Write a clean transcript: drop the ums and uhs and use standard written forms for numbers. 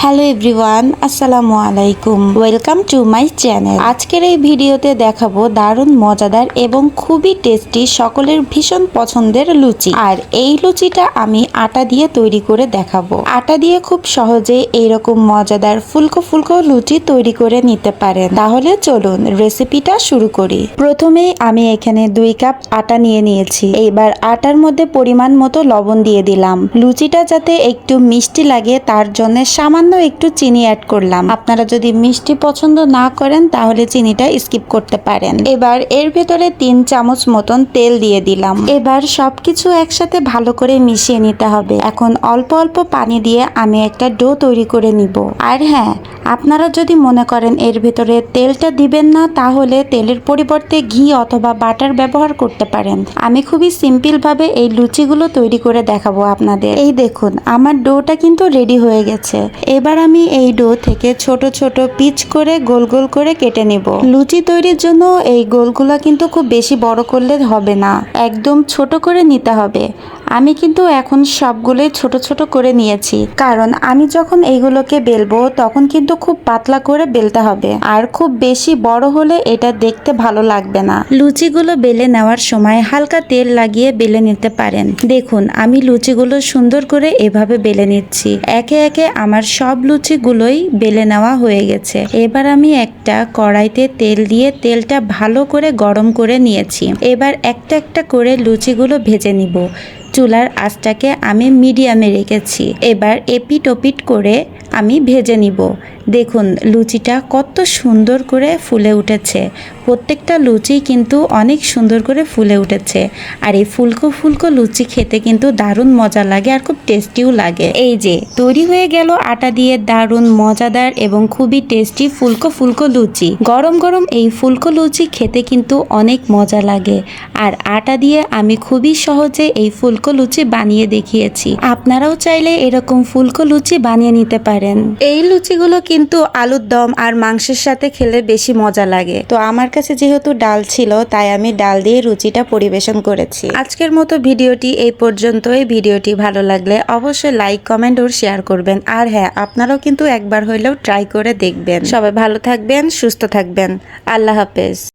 Hello everyone, আসসালামু আলাইকুম। Welcome to my channel. আজকের এই ভিডিওতে দেখাবো দারুণ মজাদার এবং খুবই টেস্টি, সকলের ভীষণ পছন্দের লুচি। আর এই লুচিটা আমি আটা দিয়ে তৈরি করে দেখাবো। আটা দিয়ে খুব সহজে এইরকম মজাদার ফুলকো ফুলকো লুচি তৈরি করে নিতে পারেন। তাহলে চলুন রেসিপিটা শুরু করি। প্রথমেই আমি এখানে 2 কাপ আটা নিয়ে নিয়েছি। এইবার আটার মধ্যে পরিমাণ মতো লবণ দিয়ে দিলাম। লুচিটা যাতে একটু মিষ্টি লাগে তার জন্য সামান্য একটু চিনি অ্যাড করলাম। আপনারা যদি মিষ্টি পছন্দ না করেন তাহলে চিনিটা স্কিপ করতে পারেন। এবার এর ভেতরে 3 চামচ মতন তেল দিয়ে দিলাম। এবার সবকিছু একসাথে ভালো করে মিশিয়ে নিতে হবে। এখন অল্প অল্প পানি দিয়ে আমি একটা ডো তৈরি করে নিব। আর হ্যাঁ, আপনারা যদি মনে করেন এর ভেতরে তেলটা দিবেন না তাহলে তেলের পরিবর্তে ঘি অথবা বাটার ব্যবহার করতে পারেন। আমি খুবই সিম্পল ভাবে এই লুচিগুলো তৈরি করে দেখাবো আপনাদের। এই দেখুন, আমার ডোটা কিন্তু রেডি হয়ে গেছে। এবার আমি এই ডো থেকে ছোট ছোট পিচ করে গোল গোল করে কেটে নেব। লুচি তৈরির জন্য এই গোলগুলো কিন্তু খুব বেশি বড় করলে হবে না, একদম ছোট করে নিতে হবে। আমি কিন্তু এখন সবগুলোই ছোট ছোট করে নিয়েছি, কারণ আমি যখন এইগুলোকে বেলবো তখন কিন্তু খুব পাতলা করে বেলতে হবে, আর খুব বেশি বড় হলে এটা দেখতে ভালো লাগবে না। লুচিগুলো বেলে নেওয়ার সময় হালকা তেল লাগিয়ে বেলে নিতে পারেন। দেখুন, আমি লুচিগুলো সুন্দর করে এভাবে বেলে নিচ্ছি। একে একে আমার সব লুচিগুলোই বেলে নেওয়া হয়ে গেছে। এবার আমি একটা কড়াইতে তেল দিয়ে তেলটা ভালো করে গরম করে নিয়েছি। এবার একটা একটা করে লুচিগুলো ভেজে নিব। চুলার আঁচটাকে আমি মিডিয়ামে রেখেছি। এবার এপিট ওপিট করে আমি ভেজে নিব। দেখুন লুচিটা কত সুন্দর করে ফুলে উঠেছে। প্রত্যেকটা লুচি কিন্তু অনেক সুন্দর করে ফুলে উঠেছে। আর এই ফুলকো ফুলকো লুচি খেতে কিন্তু দারুণ মজা লাগে আর খুব টেস্টিও লাগে। এই যে তৈরি হয়ে গেল আটা দিয়ে দারুণ মজাদার এবং খুবই টেস্টি ফুলকো ফুলকো লুচি। গরম গরম এই ফুলকো লুচি খেতে কিন্তু অনেক মজা লাগে। আর আটা দিয়ে আমি খুবই সহজে এই ফুলকো লুচি বানিয়ে দেখিয়েছি। আপনারাও চাইলে এরকম ফুলকো লুচি বানিয়ে নিতে পারেন। এই লুচিগুলো কিন্তু আলুর দম আর মাংসের সাথে খেলে বেশি মজা লাগে। তো আমার কাছে যেহেতু ডাল ছিল তাই আমি ডাল দিয়ে লুচিটা পরিবেশন করেছি। আজকের মতো ভিডিওটি এই পর্যন্তই। ভিডিওটি ভালো লাগলে অবশ্যই লাইক, কমেন্ট ও শেয়ার করবেন। আর হ্যাঁ, আপনারাও কিন্তু একবার হইলেও ট্রাই করে দেখবেন। সবাই ভালো থাকবেন, সুস্থ থাকবেন। আল্লাহ হাফেজ।